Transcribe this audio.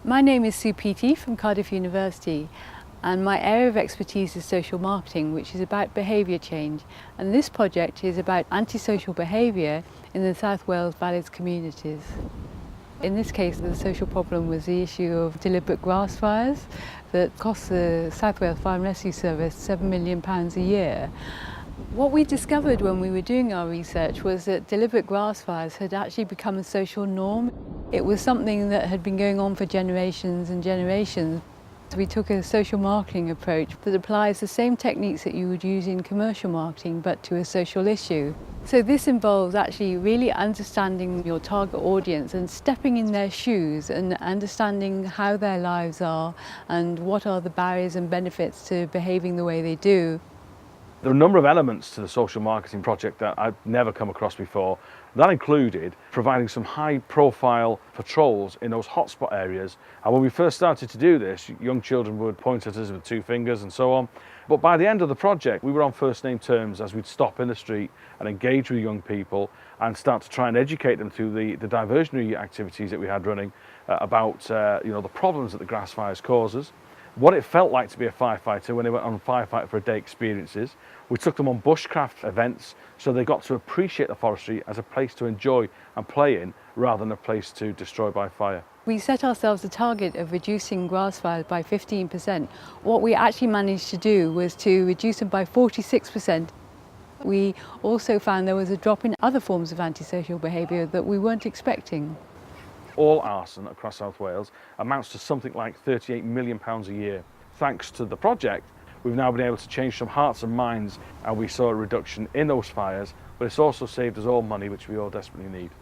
My name is Sue Peaty from Cardiff University, and my area of expertise is social marketing, which is about behaviour change. And this project is about antisocial behaviour in the South Wales Valleys communities. In this case, the social problem was the issue of deliberate grass fires that cost the South Wales Fire and Rescue Service £7 million a year. What we discovered when we were doing our research was that deliberate grass fires had actually become a social norm. It was something that had been going on for generations and generations. So we took a social marketing approach that applies the same techniques that you would use in commercial marketing but to a social issue. So this involves actually really understanding your target audience and stepping in their shoes and understanding how their lives are and what are the barriers and benefits to behaving the way they do. There are a number of elements to the social marketing project that I've never come across before. That included providing some high-profile patrols in those hotspot areas. And when we first started to do this, young children would point at us with 2 fingers and so on. But by the end of the project, we were on first-name terms as we'd stop in the street and engage with young people and start to try and educate them through the diversionary activities that we had running about the problems that the grass fires cause us, what it felt like to be a firefighter when they went on Firefight for a Day experiences. We took them on bushcraft events so they got to appreciate the forestry as a place to enjoy and play in rather than a place to destroy by fire. We set ourselves a target of reducing grass fires by 15%. What we actually managed to do was to reduce them by 46%. We also found there was a drop in other forms of antisocial behaviour that we weren't expecting. All arson across South Wales amounts to something like £38 million a year. Thanks to the project, we've now been able to change some hearts and minds, and we saw a reduction in those fires, but it's also saved us all money, which we all desperately need.